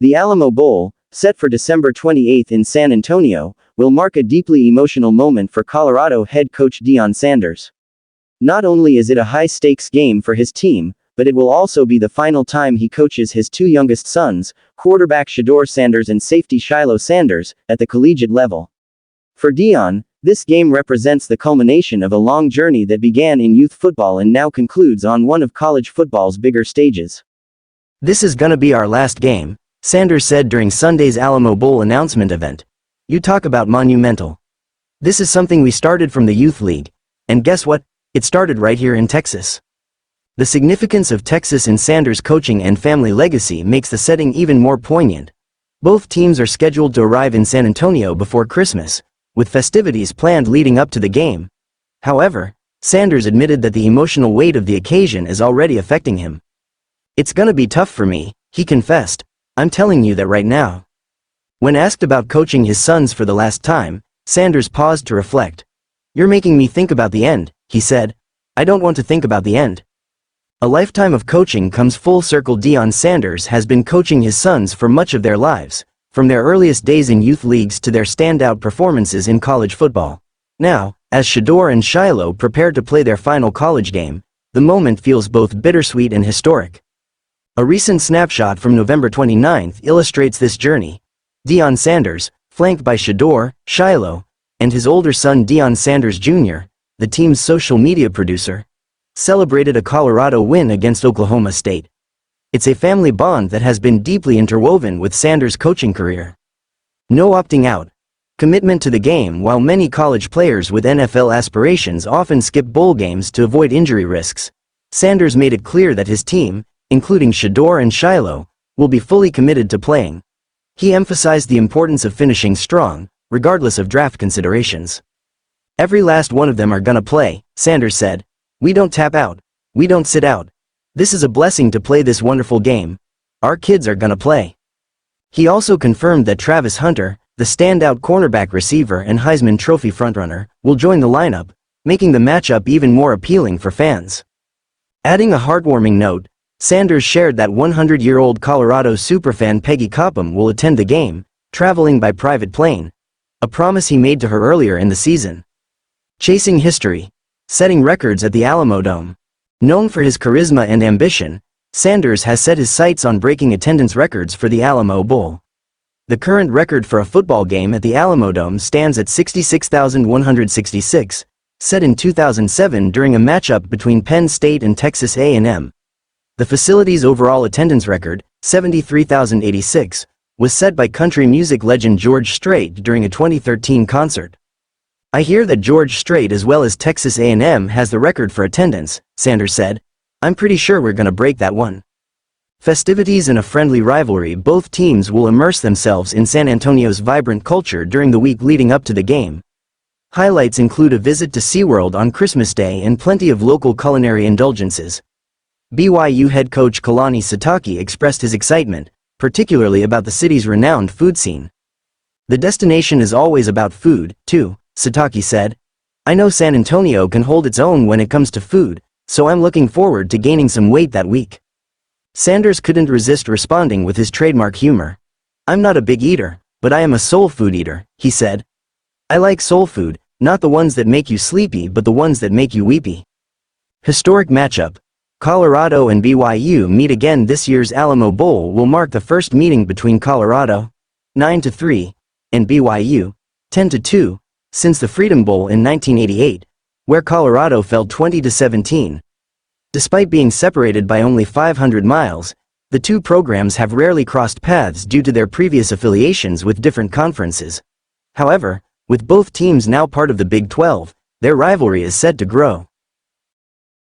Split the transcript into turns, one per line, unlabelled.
The Alamo Bowl, set for December 28 in San Antonio, will mark a deeply emotional moment for Colorado head coach Deion Sanders. Not only is it a high-stakes game for his team, but it will also be the final time he coaches his two youngest sons, quarterback Shedeur Sanders and safety Shilo Sanders, at the collegiate level. For Deion, this game represents the culmination of a long journey that began in youth football and now concludes on one of college football's bigger stages.
"This is gonna be our last game," Sanders said during Sunday's Alamo Bowl announcement event. "You talk about monumental. This is something we started from the Youth League, and guess what? It started right here in Texas." The significance of Texas in Sanders' coaching and family legacy makes the setting even more poignant. Both teams are scheduled to arrive in San Antonio before Christmas, with festivities planned leading up to the game. However, Sanders admitted that the emotional weight of the occasion is already affecting him. "It's gonna be tough for me," he confessed. "I'm telling you that right now." When asked about coaching his sons for the last time, Sanders paused to reflect. "You're making me think about the end," he said. "I don't want to think about the end." A lifetime of coaching comes full circle. Deion Sanders has been coaching his sons for much of their lives, from their earliest days in youth leagues to their standout performances in college football. Now, as Shedeur and Shilo prepare to play their final college game, the moment feels both bittersweet and historic. A recent snapshot from November 29 illustrates this journey. Deion Sanders, flanked by Shedeur, Shilo, and his older son Deion Sanders Jr., the team's social media producer, celebrated a Colorado win against Oklahoma State. It's a family bond that has been deeply interwoven with Sanders' coaching career. No opting out. Commitment to the game. While many college players with NFL aspirations often skip bowl games to avoid injury risks, Sanders made it clear that his team, including Shedeur and Shilo, will be fully committed to playing. He emphasized the importance of finishing strong, regardless of draft considerations. "Every last one of them are gonna play," Sanders said. "We don't tap out. We don't sit out. This is a blessing to play this wonderful game. Our kids are gonna play." He also confirmed that Travis Hunter, the standout cornerback receiver and Heisman Trophy frontrunner, will join the lineup, making the matchup even more appealing for fans. Adding a heartwarming note, Sanders shared that 100-year-old Colorado superfan Peggy Copham will attend the game, traveling by private plane, a promise he made to her earlier in the season. Chasing history. Setting records at the Alamo Dome. Known for his charisma and ambition, Sanders has set his sights on breaking attendance records for the Alamo Bowl. The current record for a football game at the Alamo Dome stands at 66,166, set in 2007 during a matchup between Penn State and Texas A&M. The facility's overall attendance record, 73,086, was set by country music legend George Strait during a 2013 concert. "I hear that George Strait as well as Texas A&M has the record for attendance," Sanders said. "I'm pretty sure we're gonna break that one." Festivities in a friendly rivalry. Both teams will immerse themselves in San Antonio's vibrant culture during the week leading up to the game. Highlights include a visit to SeaWorld on Christmas Day and plenty of local culinary indulgences. BYU head coach Kalani Sitake expressed his excitement, particularly about the city's renowned food scene. "The destination is always about food, too," Sitake said. "I know San Antonio can hold its own when it comes to food, so I'm looking forward to gaining some weight that week." Sanders couldn't resist responding with his trademark humor. "I'm not a big eater, but I am a soul food eater," he said. "I like soul food, not the ones that make you sleepy but the ones that make you weepy." Historic matchup. Colorado and BYU meet again. This year's Alamo Bowl will mark the first meeting between Colorado, 9-3, and BYU, 10-2, since the Freedom Bowl in 1988, where Colorado fell 20-17. Despite being separated by only 500 miles, the two programs have rarely crossed paths due to their previous affiliations with different conferences. However, with both teams now part of the Big 12, their rivalry is set to grow.